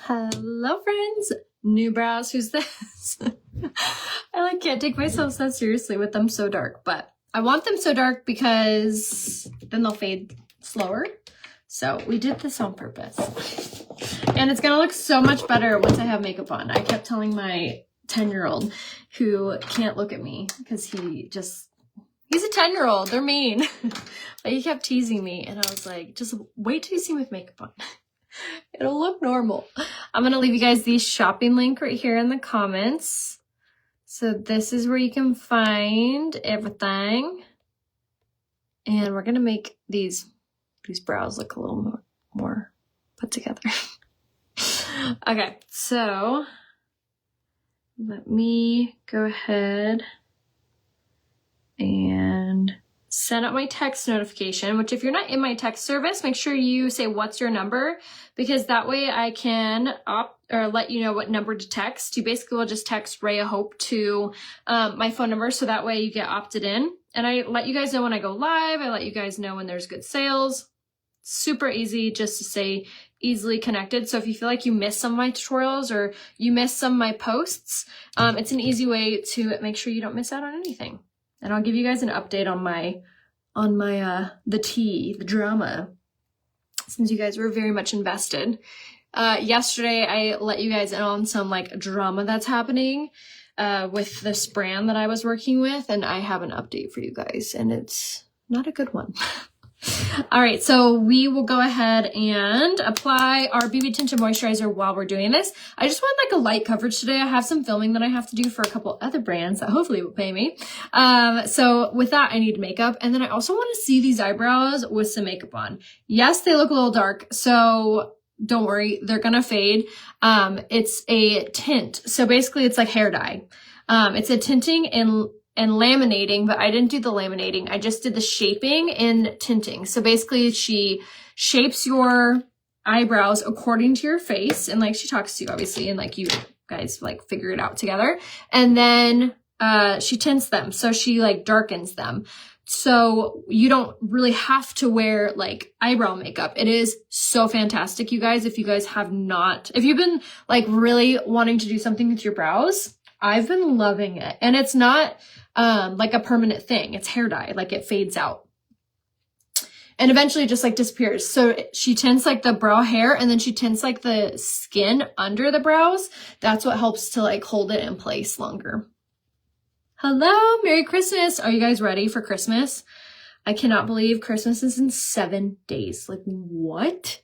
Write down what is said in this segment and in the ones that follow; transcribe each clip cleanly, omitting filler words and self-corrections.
Hello friends, new brows, who's this? I can't take myself so seriously with them so dark, but I want them so dark because then they'll fade slower. So we did this on purpose. And it's gonna look so much better once I have makeup on. I kept telling my 10-year-old who can't look at me because he's a 10-year-old, they're mean. But he kept teasing me and I was like, just wait till you see me with makeup on. It'll look normal. I'm gonna leave you guys the shopping link right here in the comments. So this is where you can find everything. And we're gonna make these brows look a little more put together. Okay, so let me go ahead and send out my text notification, which if you're not in my text service, make sure you say what's your number, because that way I can let you know what number to text. You basically will just text Rhea Hope to my phone number, so that way you get opted in. And I let you guys know when I go live. I let you guys know when there's good sales. Super easy just to stay easily connected. So if you feel like you missed some of my tutorials or you missed some of my posts, it's an easy way to make sure you don't miss out on anything. And I'll give you guys an update on the drama, since you guys were very much invested. Yesterday, I let you guys in on some drama that's happening with this brand that I was working with, and I have an update for you guys, and it's not a good one. All right, so we will go ahead and apply our BB Tinted Moisturizer while we're doing this. I just want a light coverage today. I have some filming that I have to do for a couple other brands that hopefully will pay me. So with that, I need makeup. And then I also want to see these eyebrows with some makeup on. Yes, they look a little dark, so don't worry, they're gonna fade. It's a tint. So basically it's like hair dye. It's a tinting and laminating, but I didn't do the laminating. I just did the shaping and tinting. So basically she shapes your eyebrows according to your face, and she talks to you obviously, and you guys figure it out together. And then she tints them. So she darkens them. So you don't really have to wear eyebrow makeup. It is so fantastic, you guys. If you guys have not, if you've been really wanting to do something with your brows, I've been loving it. And it's not a permanent thing. It's hair dye. It fades out and eventually just disappears. So she tints the brow hair, and then she tints the skin under the brows. That's what helps to hold it in place longer. Hello, Merry Christmas. Are you guys ready for Christmas? I cannot believe Christmas is in 7 days. What?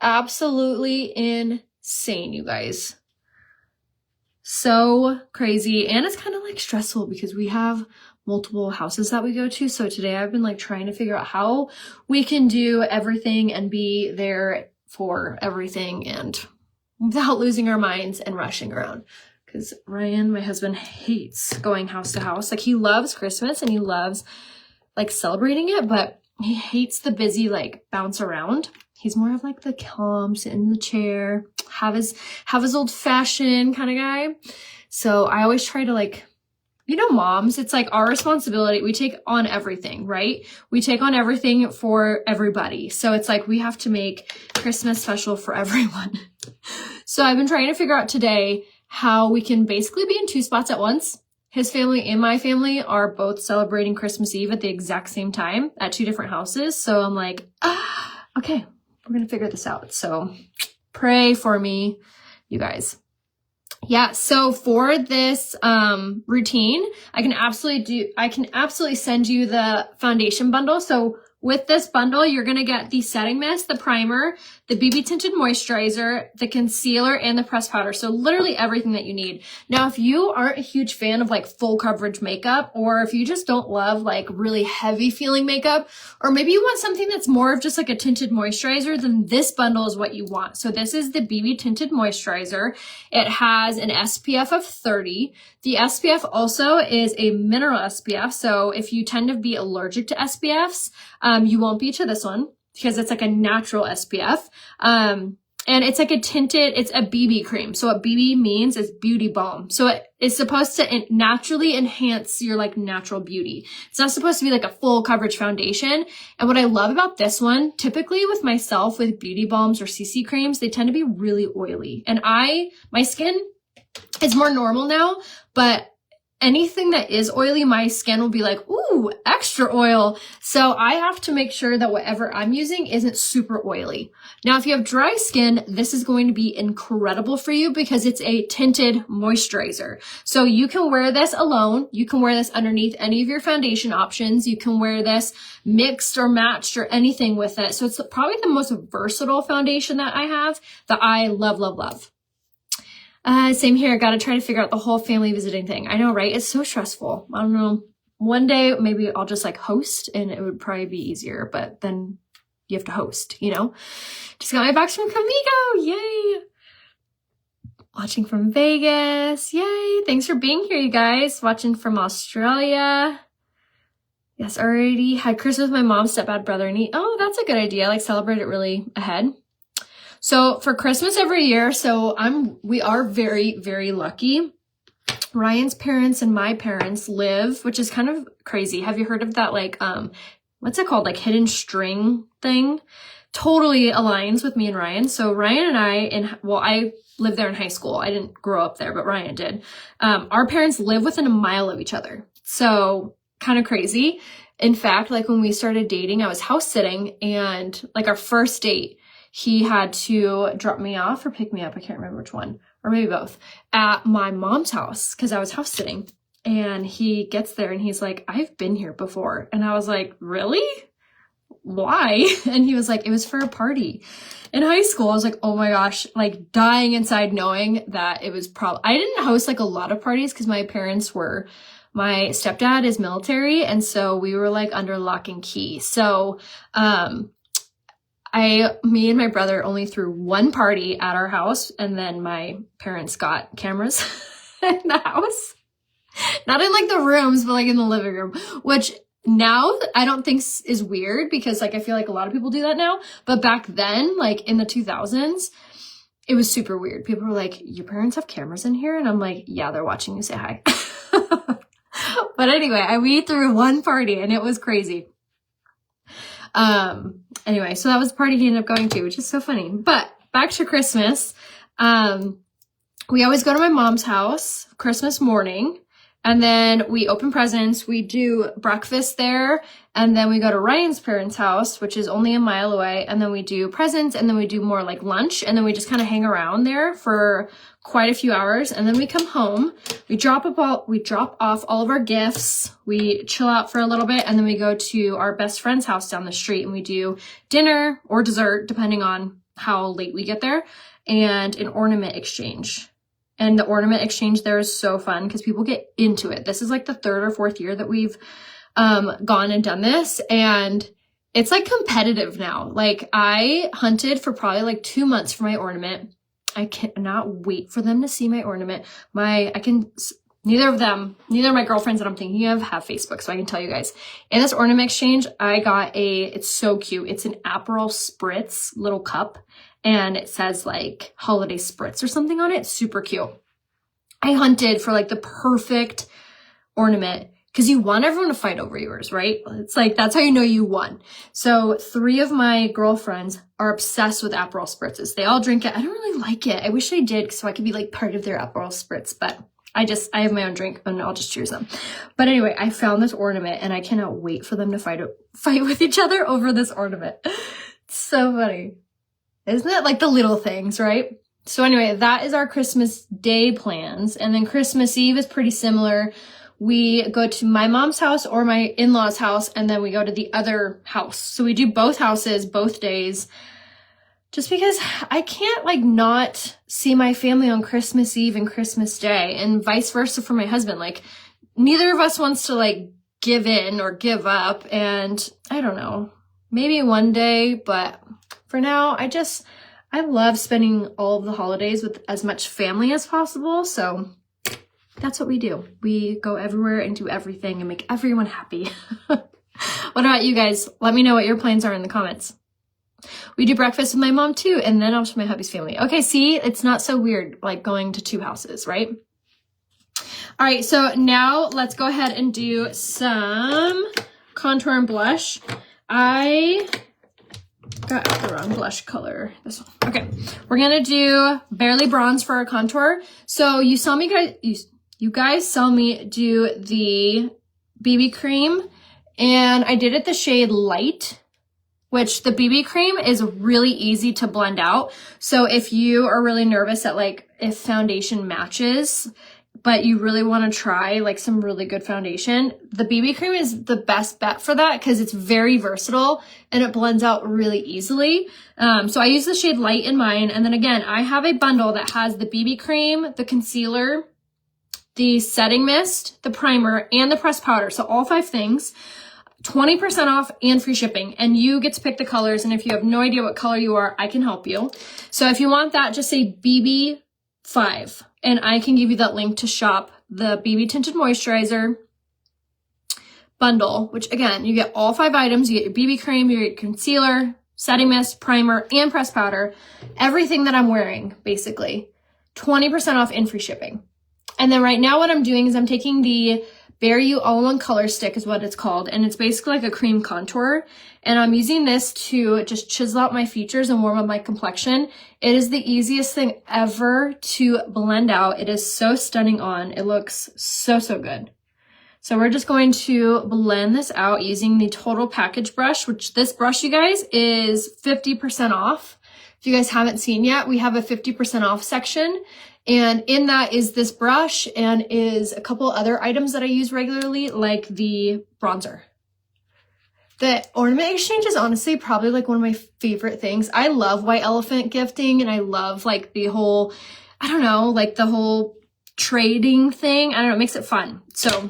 Absolutely insane, you guys. So crazy. And it's kind of stressful because we have multiple houses that we go to. So today I've been trying to figure out how we can do everything and be there for everything and without losing our minds and rushing around. Because Ryan, my husband, hates going house to house. He loves Christmas and he loves celebrating it, but he hates the busy bounce around. He's more of the calm, sit in the chair, have his old fashioned kind of guy. So I always try to moms, it's our responsibility. We take on everything, right? We take on everything for everybody. So it's we have to make Christmas special for everyone. So I've been trying to figure out today how we can basically be in 2 spots at once. His family and my family are both celebrating Christmas Eve at the exact same time at 2 different houses. So I'm okay, we're going to figure this out. So pray for me, you guys. Yeah, so for this routine, I can absolutely send you the foundation bundle. So with this bundle, you're going to get the setting mist, the primer, the BB Tinted Moisturizer, the concealer, and the pressed powder. So literally everything that you need. Now, if you aren't a huge fan of full coverage makeup, or if you just don't love really heavy feeling makeup, or maybe you want something that's more of just a tinted moisturizer, then this bundle is what you want. So this is the BB Tinted Moisturizer. It has an SPF of 30. The SPF also is a mineral SPF. So if you tend to be allergic to SPFs, you won't be to this one because it's a natural SPF. And it's like a tinted, it's a BB cream. So what BB means is beauty balm. So it is supposed to naturally enhance your like natural beauty. It's not supposed to be like a full coverage foundation. And what I love about this one, typically with myself with beauty balms or CC creams, they tend to be really oily. And my skin is more normal now, but anything that is oily, my skin will be like, ooh, extra oil. So I have to make sure that whatever I'm using isn't super oily. Now, if you have dry skin, this is going to be incredible for you because it's a tinted moisturizer. So you can wear this alone. You can wear this underneath any of your foundation options. You can wear this mixed or matched or anything with it. So it's probably the most versatile foundation that I have that I love, love, love. Same here. Got to try to figure out the whole family visiting thing. I know, right? It's so stressful. I don't know. One day, maybe I'll just like host and it would probably be easier, but then you have to host, you know? Just got my box from Camigo. Yay. Watching from Vegas. Yay. Thanks for being here, you guys. Watching from Australia. Yes, already had Christmas with my mom, stepdad, brother, and oh, that's a good idea. Like celebrate it really ahead. So for Christmas every year, we are very, very lucky. Ryan's parents and my parents live, which is kind of crazy. Have you heard of that, like, what's it called? Like hidden string thing? Totally aligns with me and Ryan. So Ryan and I lived there in high school. I didn't grow up there, but Ryan did. Our parents live within a mile of each other. So kind of crazy. In fact, like when we started dating, I was house sitting and like our first date, he had to drop me off or pick me up. I can't remember which one, or maybe both, at my mom's house because I was house sitting. And he gets there and he's like, I've been here before. And I was like, really? Why? And he was like, it was for a party in high school. I was like, oh my gosh, like dying inside knowing that it was I didn't host like a lot of parties because my stepdad is military. And so we were like under lock and key. So, me and my brother only threw one party at our house, and then my parents got cameras in the house. Not in like the rooms, but like in the living room, which now I don't think is weird because like I feel like a lot of people do that now. But back then, like in the 2000s, it was super weird. People were like, your parents have cameras in here? And I'm like, yeah, they're watching you say hi. But anyway, we threw one party and it was crazy. Anyway, so that was the party he ended up going to, which is so funny. But back to Christmas. We always go to my mom's house Christmas morning, and then we open presents. We do breakfast there, and then we go to Ryan's parents' house, which is only a mile away, and then we do presents, and then we do more like lunch, and then we just kind of hang around there for quite a few hours, and then we come home. We drop off all of our gifts. We chill out for a little bit, and then we go to our best friend's house down the street, and we do dinner or dessert, depending on how late we get there, and an ornament exchange. And the ornament exchange there is so fun because people get into it. This is like the third or fourth year that we've gone and done this, and it's like competitive now. Like I hunted for probably like 2 months for my ornament. I cannot wait for them to see my ornament. Neither of my girlfriends that I'm thinking of have Facebook, so I can tell you guys. In this ornament exchange, I got it's so cute. It's an Aperol Spritz little cup, and it says like holiday spritz or something on it. Super cute. I hunted for like the perfect ornament because you want everyone to fight over yours, right? It's like, that's how you know you won. So 3 of my girlfriends are obsessed with Aperol Spritzes. They all drink it. I don't really like it. I wish I did so I could be like part of their Aperol Spritz, but I have my own drink and I'll just choose them. But anyway, I found this ornament and I cannot wait for them to fight with each other over this ornament. It's so funny. Isn't it like the little things, right? So anyway, that is our Christmas Day plans. And then Christmas Eve is pretty similar. We go to my mom's house or my in-laws' house, and then we go to the other house. So we do both houses, both days, just because I can't like not see my family on Christmas Eve and Christmas Day, and vice versa for my husband. Like neither of us wants to like give in or give up. And I don't know, maybe one day, but for now, I love spending all of the holidays with as much family as possible. So that's what we do. We go everywhere and do everything and make everyone happy. What about you guys? Let me know what your plans are in the comments. We do breakfast with my mom too, and then also my hubby's family. Okay, see, it's not so weird, like going to 2 houses, right? All right, so now let's go ahead and do some contour and blush. I got out the wrong blush color. This one. Okay, we're gonna do Barely Bronze for our contour. So you saw me guys, you guys saw me do the BB cream, and I did it the shade Light, which the BB cream is really easy to blend out. So if you are really nervous that like if foundation matches, but you really want to try like some really good foundation, the BB cream is the best bet for that because it's very versatile and it blends out really easily. So I use the shade Light in mine. And then again, I have a bundle that has the BB cream, the concealer, the setting mist, the primer, and the pressed powder. So all 5 things, 20% off and free shipping. And you get to pick the colors. And if you have no idea what color you are, I can help you. So if you want that, just say BB5. And I can give you that link to shop the BB Tinted Moisturizer bundle, which again, you get all 5 items. You get your BB cream, your concealer, setting mist, primer, and pressed powder. Everything that I'm wearing, basically. 20% off and free shipping. And then right now what I'm doing is I'm taking the Bare You All-in-One Color Stick is what it's called. And it's basically like a cream contour. And I'm using this to just chisel out my features and warm up my complexion. It is the easiest thing ever to blend out. It is so stunning on. It looks so, so good. So we're just going to blend this out using the Total Package brush, which this brush, you guys, is 50% off. If you guys haven't seen yet, we have a 50% off section. And in that is this brush and is a couple other items that I use regularly, like the bronzer. The ornament exchange is honestly probably like one of my favorite things. I love white elephant gifting and I love like the whole, I don't know, like the whole trading thing. I don't know, it makes it fun. So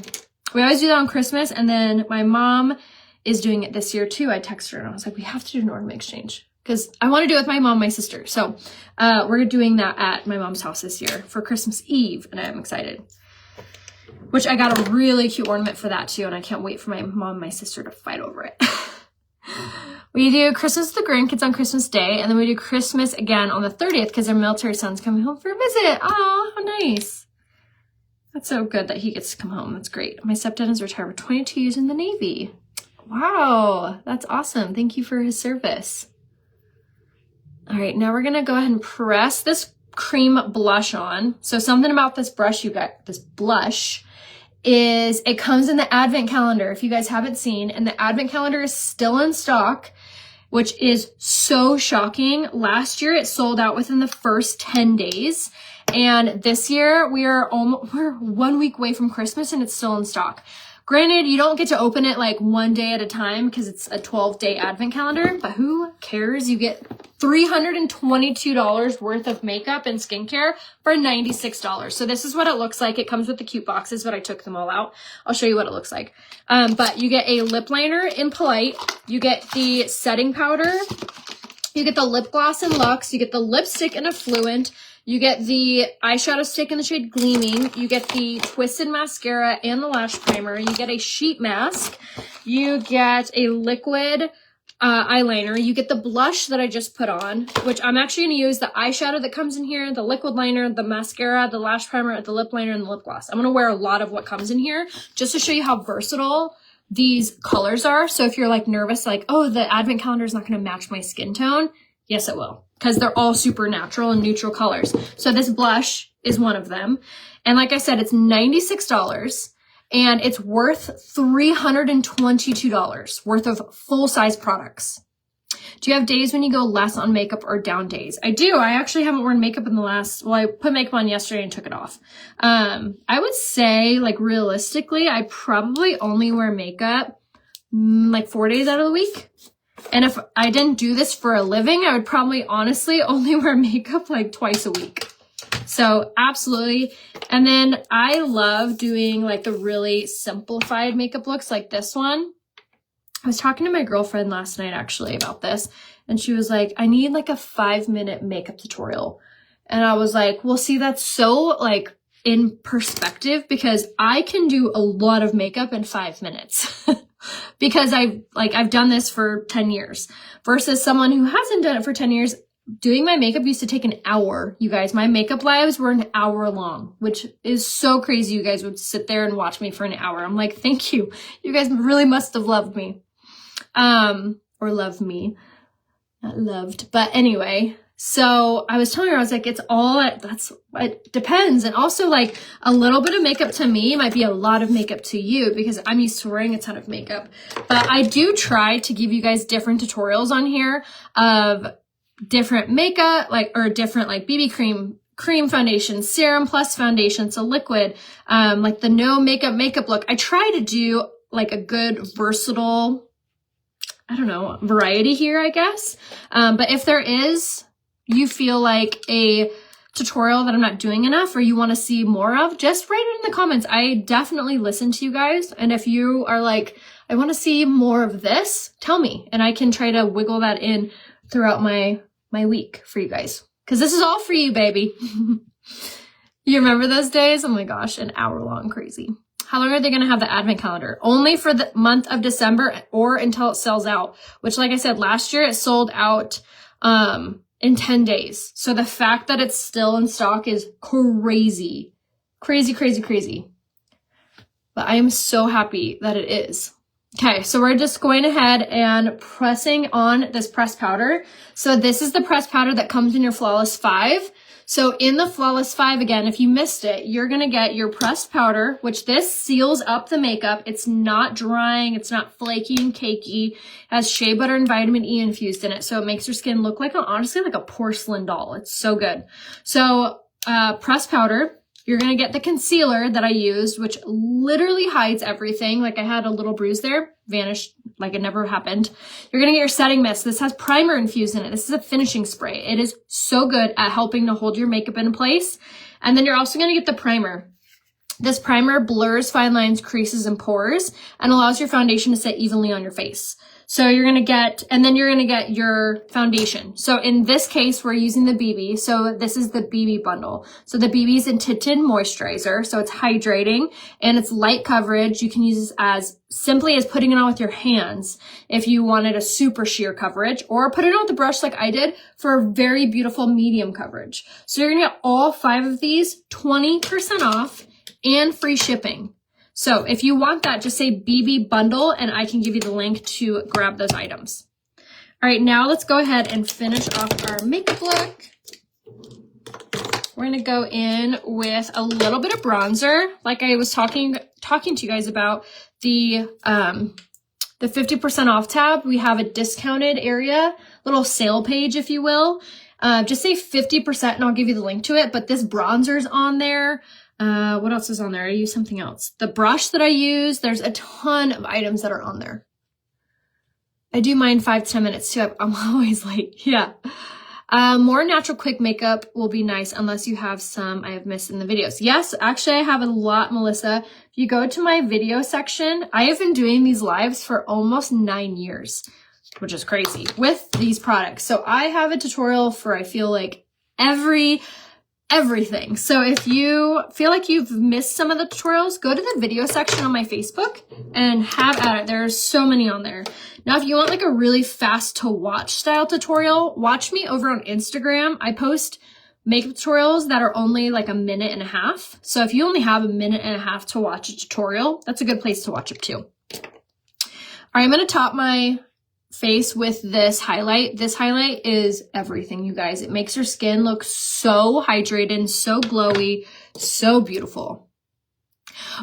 we always do that on Christmas. And then my mom is doing it this year too. I texted her and I was like, we have to do an ornament exchange. Because I want to do it with my mom and my sister. So we're doing that at my mom's house this year for Christmas Eve. And I'm excited. Which I got a really cute ornament for that too. And I can't wait for my mom and my sister to fight over it. We do Christmas with the grandkids on Christmas Day. And then we do Christmas again on the 30th because our military son's coming home for a visit. Oh, how nice. That's so good that he gets to come home. That's great. My stepdad is retired with 22 years in the Navy. Wow. That's awesome. Thank you for his service. All right, now we're gonna go ahead and press this cream blush on. So something about this brush, you got this blush, is it comes in the advent calendar, if you guys haven't seen, and the advent calendar is still in stock, which is so shocking. Last year, it sold out within the first 10 days. And this year, we're 1 week away from Christmas and it's still in stock. Granted, you don't get to open it like one day at a time because it's a 12-day advent calendar, but who cares? You get $322 worth of makeup and skincare for $96. So this is what it looks like. It comes with the cute boxes, but I took them all out. I'll show you what it looks like. But you get a lip liner in Polite. You get the setting powder. You get the lip gloss in Luxe. You get the lipstick in Affluent. You get the eyeshadow stick in the shade Gleaming. You get the Twisted mascara and the lash primer. You get a sheet mask. You get a liquid eyeliner. You get the blush that I just put on, which I'm actually going to use the eyeshadow that comes in here, the liquid liner, the mascara, the lash primer, the lip liner, and the lip gloss. I'm going to wear a lot of what comes in here just to show you how versatile these colors are. So if you're like nervous, like, oh, the advent calendar is not going to match my skin tone. Yes, it will. Because they're all super natural and neutral colors. So this blush is one of them. And like I said, it's $96 and it's worth $322 worth of full-size products. Do you have days when you go less on makeup or down days? I do. I actually haven't worn makeup in the last, well, I put makeup on yesterday and took it off. I would say, like, realistically, I probably only wear makeup like 4 days out of the week. And if I didn't do this for a living, I would probably honestly only wear makeup like twice a week. So absolutely. And then I love doing like the really simplified makeup looks like this one. I was talking to my girlfriend last night actually about this. And she was like, I need like a 5-minute makeup tutorial. And I was like, well, see, that's so like in perspective because I can do a lot of makeup in 5 minutes. because I've done this for 10 years versus someone who hasn't done it for 10 years. Doing my makeup used to take an hour, you guys. My makeup lives were an hour long, which is so crazy. You guys would sit there and watch me for an hour. I'm like, thank you. You guys really must have loved me. Or loved me. Not loved. But anyway, so I was telling her, I was like, it depends. And also like a little bit of makeup to me might be a lot of makeup to you because I'm used to wearing a ton of makeup. But I do try to give you guys different tutorials on here of different makeup, or different BB cream foundation, serum plus foundation, so liquid, like the no makeup look. I try to do like a good versatile, I don't know, variety here, I guess. But if there is, you feel like a tutorial that I'm not doing enough or you want to see more of, just write it in the comments. I definitely listen to you guys. And if you are like, I want to see more of this, tell me. And I can try to wiggle that in throughout my week for you guys. Because this is all for you, baby. You remember those days? Oh my gosh, an hour long, crazy. How long are they going to have the advent calendar? Only for the month of December or until it sells out, which like I said, last year it sold out in 10 days. So the fact that it's still in stock is crazy. Crazy, crazy, crazy. But I am so happy that it is. Okay, so we're just going ahead and pressing on this pressed powder. So this is the pressed powder that comes in your Flawless 5. So in the Flawless 5, again, if you missed it, you're going to get your pressed powder, which this seals up the makeup. It's not drying. It's not flaky and cakey. It has shea butter and vitamin E infused in it. So it makes your skin look like, honestly, like a porcelain doll. It's so good. So pressed powder. You're going to get the concealer that I used, which literally hides everything. Like I had a little bruise there, vanished like it never happened. You're going to get your setting mist. This has primer infused in it. This is a finishing spray. It is so good at helping to hold your makeup in place. And then you're also going to get the primer. This primer blurs fine lines, creases, and pores and allows your foundation to set evenly on your face. So you're going to get, and then you're going to get your foundation. So in this case, we're using the BB. So this is the BB bundle. So the BB is a tinted moisturizer. So it's hydrating and it's light coverage. You can use this as simply as putting it on with your hands if you wanted a super sheer coverage, or put it on with a brush like I did for a very beautiful medium coverage. So you're going to get all 5 of these 20% off and free shipping. So if you want that, just say BB bundle and I can give you the link to grab those items. All right, now let's go ahead and finish off our makeup look. We're gonna go in with a little bit of bronzer. Like I was talking to you guys about the 50% off tab. We have a discounted area, little sale page, if you will. Just say 50% and I'll give you the link to it, but this bronzer's on there. What else is on there? I use something else. The brush that I use, there's a ton of items that are on there. I do mine 5 to 10 minutes too. I'm always like, yeah. More natural quick makeup will be nice unless you have some I have missed in the videos. Yes, actually I have a lot, Melissa. If you go to my video section, I have been doing these lives for almost 9 years, which is crazy, with these products. So I have a tutorial for, I feel like, everything. So if you feel like you've missed some of the tutorials, go to the video section on my Facebook and have at it. There's so many on there. Now, if you want like a really fast to watch style tutorial, watch me over on Instagram. I post makeup tutorials that are only like 1.5 minutes. So if you only have 1.5 minutes to watch a tutorial, that's a good place to watch it too. All right, I'm going to top my face with this highlight. This highlight is everything, you guys. It makes your skin look so hydrated, so glowy, so beautiful.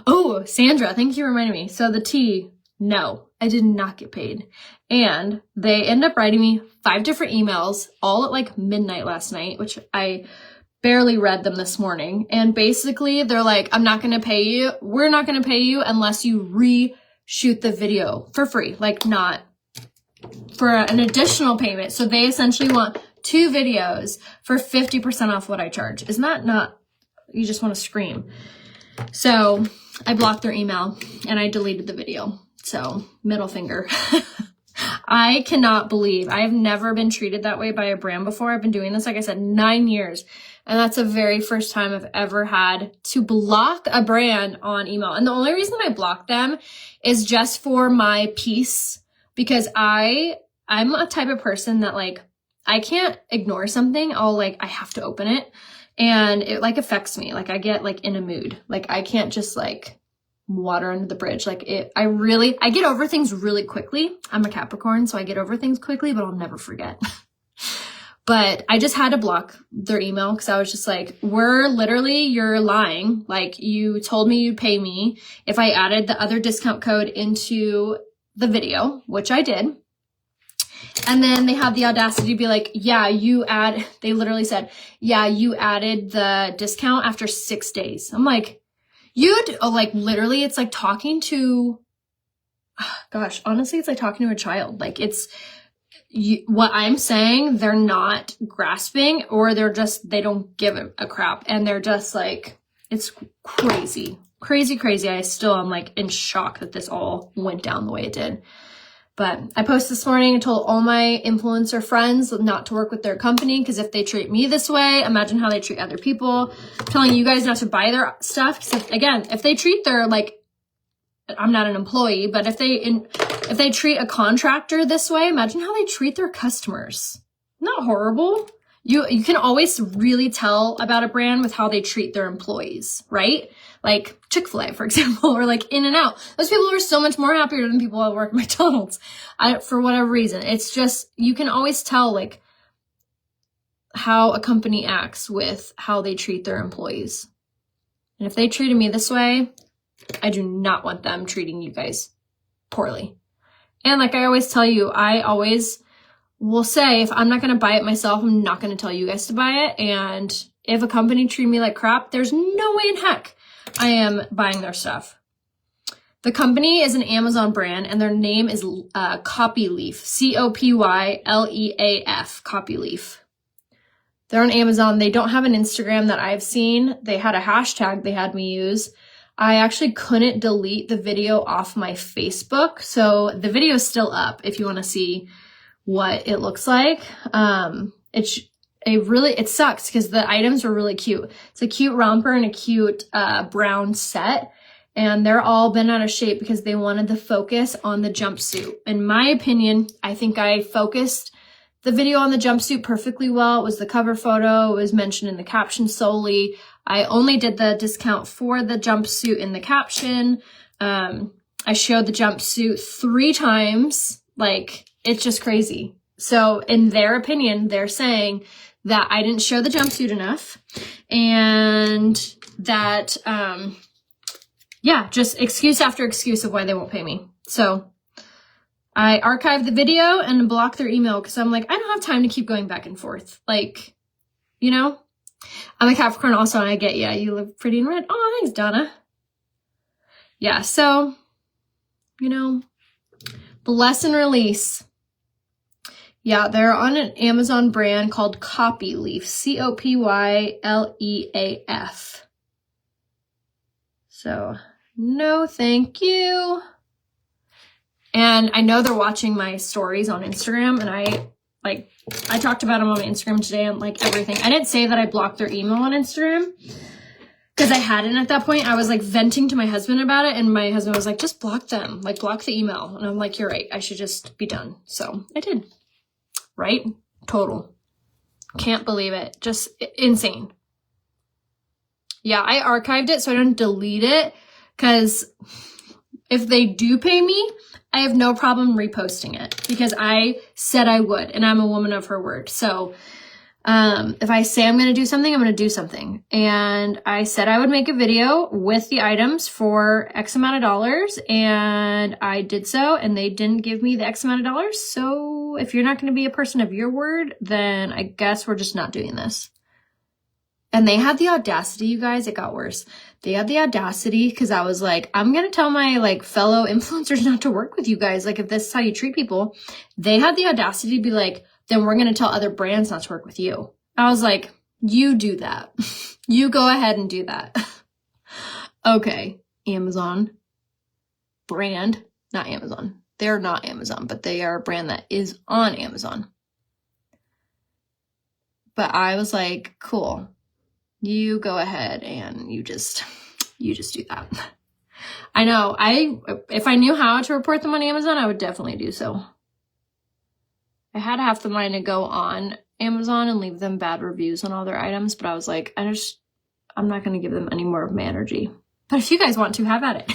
Oh, Sandra, thank you for reminding me. So the tea, no, I did not get paid. And they ended up writing me 5 different emails, all at like midnight last night, which I barely read them this morning. And basically they're like, I'm not going to pay you. We're not going to pay you unless you reshoot the video for free, like not for an additional payment. So they essentially want 2 videos for 50% off what I charge. Isn't that not, you just want to scream. So I blocked their email and I deleted the video. So middle finger. I cannot believe I have never been treated that way by a brand before. I've been doing this, like I said, 9 years. And that's the very first time I've ever had to block a brand on email. And the only reason I block them is just for my peace, because I'm a type of person that like, I can't ignore something. I have to open it, and it like affects me. Like I get like in a mood. Like I can't just like water under the bridge. Like I get over things really quickly. I'm a Capricorn, so I get over things quickly, but I'll never forget. But I just had to block their email because I was just like, you're lying. Like you told me you'd pay me if I added the other discount code into the video, which I did. And then they had the audacity to be like, they literally said, you added the discount after 6 days. I'm like, literally, it's like talking to, honestly, it's like talking to a child. Like what I'm saying, they're not grasping, or they don't give a crap. And they're just like, it's crazy. I still am like in shock that this all went down the way it did. But I posted this morning and told all my influencer friends not to work with their company, because if they treat me this way, imagine how they treat other people. I'm telling you guys not to buy their stuff, because if they treat their, like, I'm not an employee, but if they treat a contractor this way, imagine how they treat their customers. Not horrible. You can always really tell about a brand with how they treat their employees, right? Like Chick-fil-A, for example, or like In-N-Out. Those people are so much more happier than people that work at McDonald's. For whatever reason. It's just, you can always tell like how a company acts with how they treat their employees. And if they treated me this way, I do not want them treating you guys poorly. And like I always tell you, I always will say, if I'm not going to buy it myself, I'm not going to tell you guys to buy it. And if a company treat me like crap, there's no way in heck I am buying their stuff. The company is an Amazon brand, and their name is Copyleaf, Copyleaf, Copyleaf. They're on Amazon. They don't have an Instagram that I've seen. They had a hashtag they had me use. I actually couldn't delete the video off my Facebook, so the video is still up if you want to see what it looks like. It sucks because the items are really cute. It's a cute romper and a cute brown set, and they're all bent out of shape because they wanted to focus on the jumpsuit. In my opinion, I think I focused the video on the jumpsuit perfectly well. It was the cover photo. It was mentioned in the caption solely. I only did the discount for the jumpsuit in the caption. I showed the jumpsuit 3 times. Like, it's just crazy. So in their opinion, they're saying that I didn't show the jumpsuit enough, and that, just excuse after excuse of why they won't pay me. So I archived the video and blocked their email because I'm like, I don't have time to keep going back and forth. Like, I'm a Capricorn also, and I get, you look pretty in red. Oh, thanks, Donna. Yeah, so, bless and release. Yeah, they're on an Amazon brand called Copyleaf, Copyleaf. So, no thank you. And I know they're watching my stories on Instagram, and I talked about them on my Instagram today and like everything. I didn't say that I blocked their email on Instagram because I hadn't at that point. I was like venting to my husband about it, and my husband was like, just block them, like block the email. And I'm like, you're right, I should just be done. So I did. Right? Total. Can't believe it. Just insane. Yeah, I archived it so I don't delete it, because if they do pay me, I have no problem reposting it because I said I would, and I'm a woman of her word. So if I say I'm going to do something, I'm going to do something. And I said I would make a video with the items for X amount of dollars, and I did so, and they didn't give me the X amount of dollars. So if you're not going to be a person of your word, then I guess we're just not doing this. And they had the audacity, you guys, it got worse. They had the audacity, because I was like, I'm going to tell my like fellow influencers not to work with you guys. Like, if this is how you treat people. They had the audacity to be like, then we're going to tell other brands not to work with you. I was like, you do that. You go ahead and do that. Okay, Amazon brand, not Amazon. They're not Amazon, but they are a brand that is on Amazon. But I was like, cool, you go ahead and you just do that. I know, if I knew how to report them on Amazon, I would definitely do so. I had half the mind to go on Amazon and leave them bad reviews on all their items, but I was like, I'm not going to give them any more of my energy. But if you guys want to, have at it.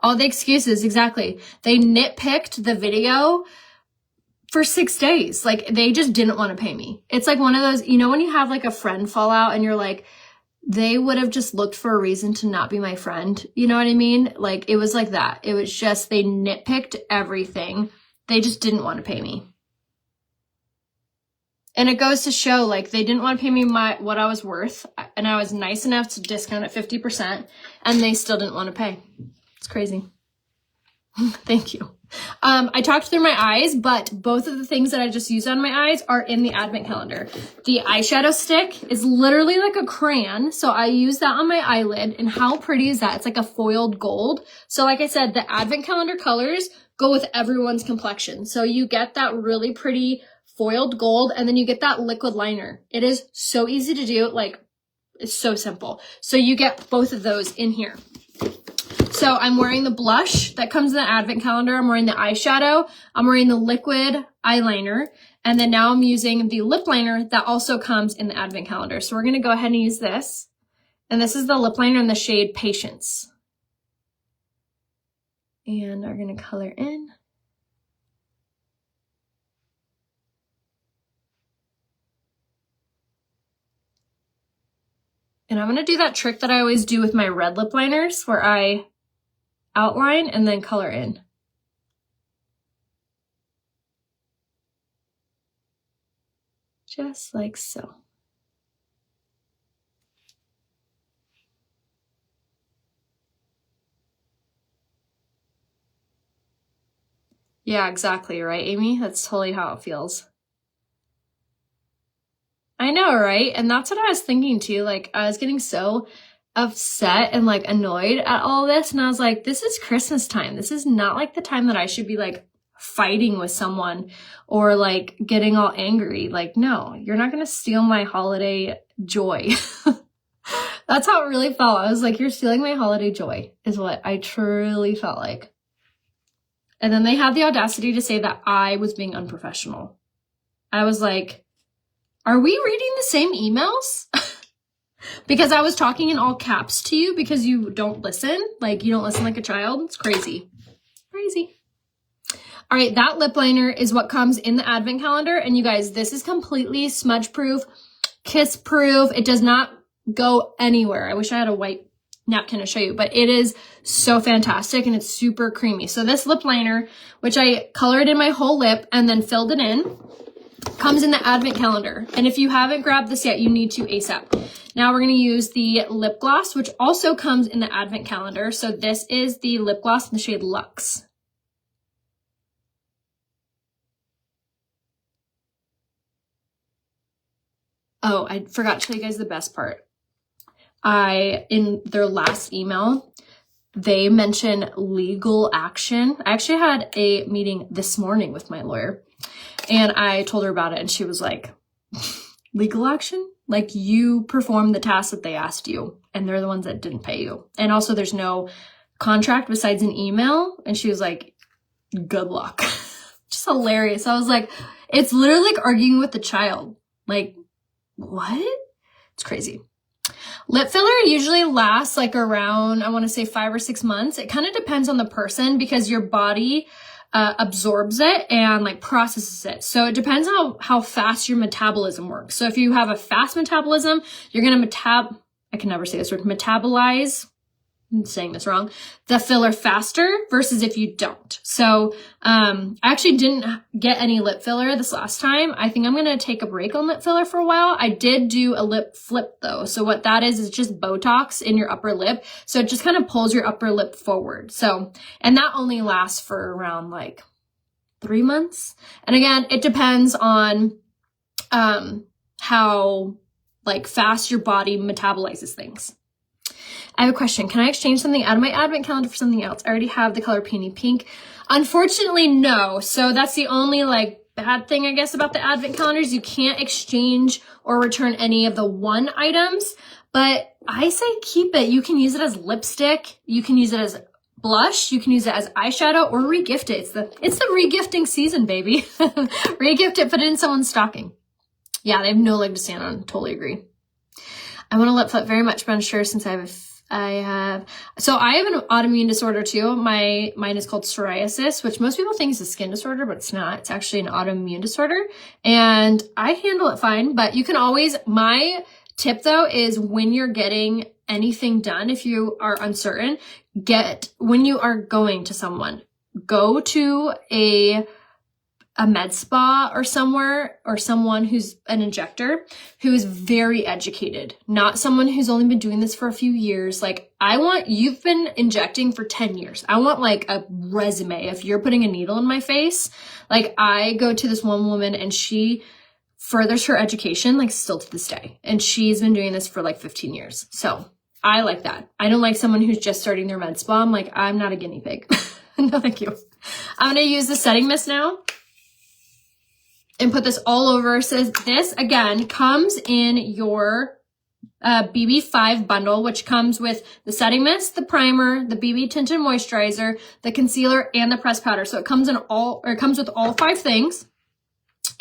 All the excuses, exactly. They nitpicked the video for 6 days. Like, they just didn't want to pay me. It's like one of those, you know, when you have like a friend fallout and you're like, they would have just looked for a reason to not be my friend. You know what I mean? Like, it was like that. It was just, they nitpicked everything. They just didn't want to pay me. And it goes to show, like, they didn't want to pay me what I was worth. And I was nice enough to discount at 50%. And they still didn't want to pay. It's crazy. Thank you. I talked through my eyes, but both of the things that I just used on my eyes are in the advent calendar. The eyeshadow stick is literally like a crayon. So I use that on my eyelid. And how pretty is that? It's like a foiled gold. So like I said, the advent calendar colors go with everyone's complexion. So you get that really pretty foiled gold, and then you get that liquid liner. It is so easy to do. Like, it's so simple. So you get both of those in here. So I'm wearing the blush that comes in the advent calendar. I'm wearing the eyeshadow. I'm wearing the liquid eyeliner. And then now I'm using the lip liner that also comes in the advent calendar. So we're going to go ahead and use this. And this is the lip liner in the shade Patience. And we're going to color in. And I'm going to do that trick that I always do with my red lip liners, where I outline and then color in. Just like so. Yeah, exactly, right, Amy? That's totally how it feels. I know, right? And that's what I was thinking too. Like, I was getting so upset and like annoyed at all this. And I was like, this is Christmas time. This is not like the time that I should be like fighting with someone or like getting all angry. Like, no, you're not going to steal my holiday joy. That's how it really felt. I was like, you're stealing my holiday joy is what I truly felt like. And then they had the audacity to say that I was being unprofessional. I was like, are we reading the same emails? Because I was talking in all caps to you because you don't listen. Like, you don't listen like a child. It's crazy. Crazy. All right, that lip liner is what comes in the advent calendar. And you guys, this is completely smudge proof, kiss proof. It does not go anywhere. I wish I had a white napkin to show you, but it is so fantastic and it's super creamy. So this lip liner, which I colored in my whole lip and then filled it in, comes in the advent calendar. And if you haven't grabbed this yet, you need to ASAP. Now we're going to use the lip gloss, which also comes in the advent calendar. So this is the lip gloss in the shade Luxe. Oh, I forgot to tell you guys the best part. In their last email, they mentioned legal action. I actually had a meeting this morning with my lawyer. And I told her about it and she was like, legal action? Like, you performed the task that they asked you and they're the ones that didn't pay you. And also there's no contract besides an email. And she was like, good luck. Just hilarious. I was like, it's literally like arguing with a child. Like, what? It's crazy. Lip filler usually lasts like around, I want to say 5 or 6 months. It kind of depends on the person because your body absorbs it and like processes it. So it depends on how fast your metabolism works. So if you have a fast metabolism, you're going to I can never say this word, metabolize, I'm saying this wrong, the filler faster versus if you don't. So I actually didn't get any lip filler this last time. I think I'm going to take a break on lip filler for a while. I did do a lip flip though. So what that is just Botox in your upper lip. So it just kind of pulls your upper lip forward. So, and that only lasts for around like 3 months. And again, it depends on how like fast your body metabolizes things. I have a question. Can I exchange something out of my advent calendar for something else? I already have the color Peony Pink. Unfortunately, no. So that's the only like bad thing, I guess, about the advent calendars. You can't exchange or return any of the one items, but I say keep it. You can use it as lipstick. You can use it as blush. You can use it as eyeshadow or regift it. It's the regifting season, baby. Regift it, put it in someone's stocking. Yeah, they have no leg to stand on. Totally agree. I want to lip flip very much, but unsure since I have an autoimmune disorder too. Mine is called psoriasis, which most people think is a skin disorder, but it's not. It's actually an autoimmune disorder, and I handle it fine. But you can always, my tip though is when you're getting anything done, if you are uncertain, when you are going to someone, go to a med spa or somewhere, or someone who's an injector who is very educated, not someone who's only been doing this for a few years. Like, you've been injecting for 10 years. I want like a resume if you're putting a needle in my face. Like, I go to this one woman and she furthers her education, like still to this day. And she's been doing this for like 15 years. So I like that. I don't like someone who's just starting their med spa. I'm like, I'm not a guinea pig. No, thank you. I'm going to use the setting mist now and put this all over. So this, again, comes in your BB5 bundle, which comes with the setting mist, the primer, the BB tinted moisturizer, the concealer, and the pressed powder. So it comes with all 5 things.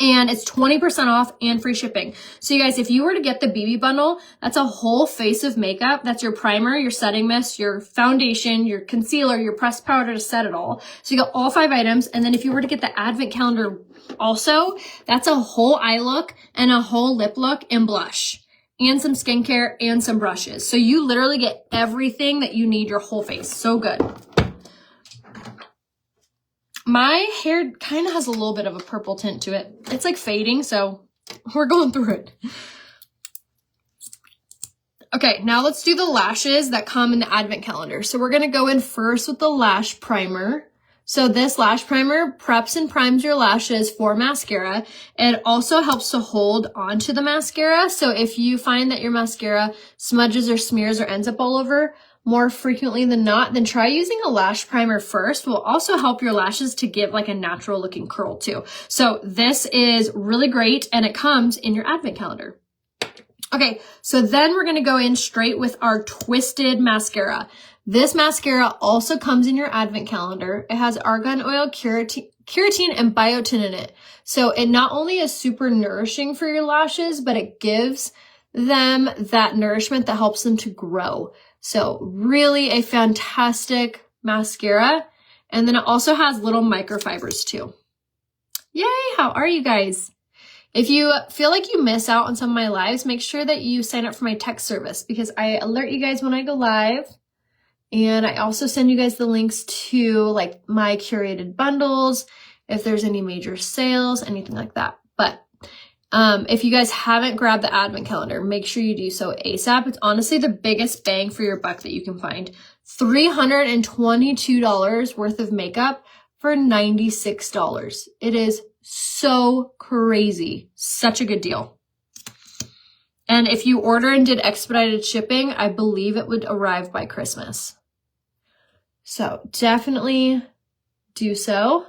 And it's 20% off and free shipping. So you guys, if you were to get the BB bundle, that's a whole face of makeup. That's your primer, your setting mist, your foundation, your concealer, your pressed powder to set it all. So you got all 5 items. And then if you were to get the advent calendar also, that's a whole eye look and a whole lip look and blush and some skincare and some brushes. So you literally get everything that you need your whole face. So good. My hair kind of has a little bit of a purple tint to it. It's like fading, so we're going through it. Okay, now let's do the lashes that come in the advent calendar. So we're going to go in first with the lash primer. So this lash primer preps and primes your lashes for mascara. It also helps to hold onto the mascara. So if you find that your mascara smudges or smears or ends up all over more frequently than not, then try using a lash primer first. Will also help your lashes to give like a natural looking curl too. So this is really great, and it comes in your advent calendar. Okay, so then we're gonna go in straight with our Twisted mascara. This mascara also comes in your advent calendar. It has argan oil, keratin, and biotin in it. So it not only is super nourishing for your lashes, but it gives them that nourishment that helps them to grow. So really a fantastic mascara. And then it also has little microfibers too. Yay, how are you guys? If you feel like you miss out on some of my lives, make sure that you sign up for my text service, because I alert you guys when I go live. And I also send you guys the links to like my curated bundles, if there's any major sales, anything like that. But if you guys haven't grabbed the advent calendar, make sure you do so ASAP. It's honestly the biggest bang for your buck that you can find. $322 worth of makeup for $96. It is so crazy. Such a good deal. And if you order and did expedited shipping, I believe it would arrive by Christmas. So definitely do so.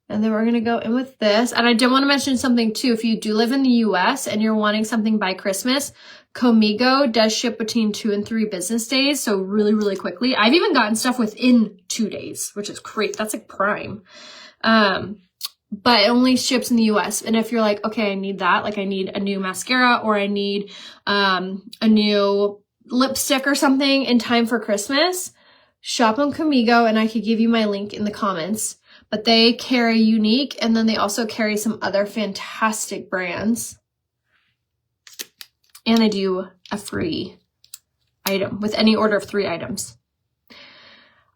And then we're going to go in with this. And I did want to mention something too. If you do live in the US and you're wanting something by Christmas, Comigo does ship between 2 and 3 business days. So really, really quickly. I've even gotten stuff within 2 days, which is great. That's like prime. But it only ships in the US. And if you're like, okay, I need that. Like I need a new mascara, or I need a new lipstick or something in time for Christmas, shop on Comigo, and I could give you my link in the comments. But they carry Younique, and then they also carry some other fantastic brands. And they do a free item with any order of 3 items.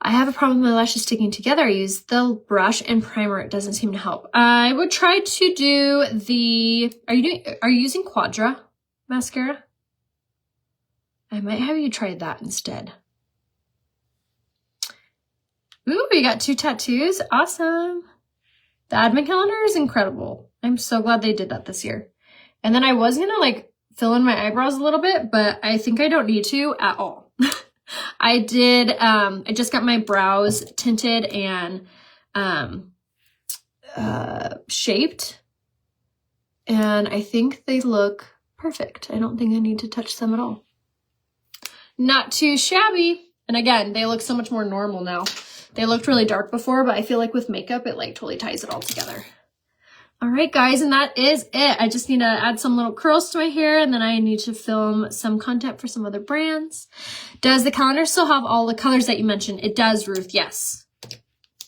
I have a problem with my lashes sticking together. I use the brush and primer. It doesn't seem to help. I would try to do the, are you using Quadra mascara? I might have you try that instead. Ooh, you got 2 tattoos. Awesome. The advent calendar is incredible. I'm so glad they did that this year. And then I was going to like fill in my eyebrows a little bit, but I think I don't need to at all. I just got my brows tinted and shaped, and I think they look perfect. I don't think I need to touch them at all. Not too shabby. And again, they look so much more normal now. They looked really dark before, but I feel like with makeup, it like totally ties it all together. All right, guys, and that is it. I just need to add some little curls to my hair, and then I need to film some content for some other brands. Does the calendar still have all the colors that you mentioned? It does, Ruth, yes.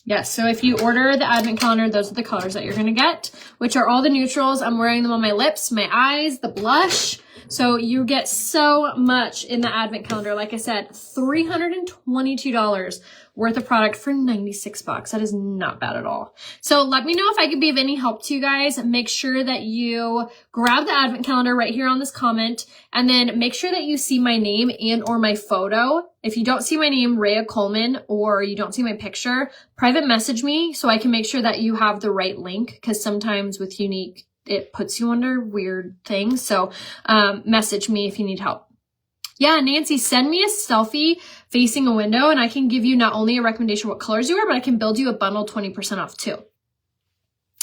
Yes, so if you order the advent calendar, those are the colors that you're gonna get, which are all the neutrals. I'm wearing them on my lips, my eyes, the blush. So you get so much in the advent calendar. Like I said, $322 worth of product for 96 bucks. That is not bad at all. So let me know if I could be of any help to you guys. Make sure that you grab the advent calendar right here on this comment, and then make sure that you see my name and or my photo. If you don't see my name, Rhea Coleman, or you don't see my picture, private message me so I can make sure that you have the right link, because sometimes with Younique, it puts you under weird things. So message me if you need help. Yeah, Nancy, send me a selfie facing a window, and I can give you not only a recommendation what colors you wear, but I can build you a bundle 20% off too.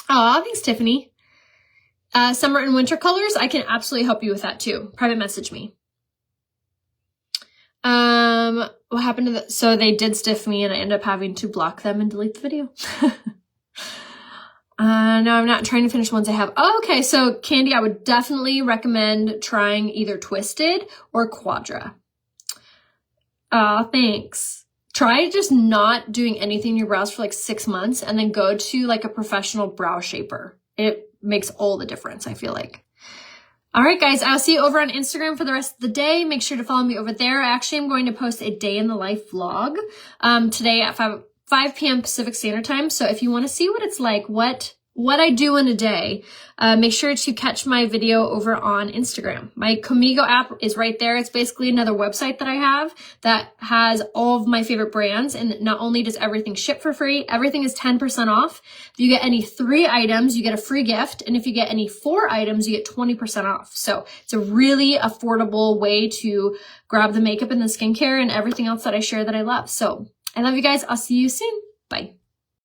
Oh, thanks, Tiffany. Summer and winter colors, I can absolutely help you with that too. Private message me. What happened to the, so they did stiff me and I ended up having to block them and delete the video. No, I'm not trying to finish ones I have. Oh, okay, so Candy, I would definitely recommend trying either Twisted or Quadra. Thanks. Try just not doing anything in your brows for like 6 months and then go to like a professional brow shaper. It makes all the difference, I feel like. All right, guys, I'll see you over on Instagram for the rest of the day. Make sure to follow me over there. Actually, I'm going to post a day in the life vlog today at 5 p.m. Pacific Standard Time. So if you want to see what it's like, what I do in a day, make sure to catch my video over on Instagram. My Comigo app is right there. It's basically another website that I have that has all of my favorite brands. And not only does everything ship for free, everything is 10% off. If you get any 3 items, you get a free gift. And if you get any 4 items, you get 20% off. So it's a really affordable way to grab the makeup and the skincare and everything else that I share that I love. So I love you guys. I'll see you soon. Bye.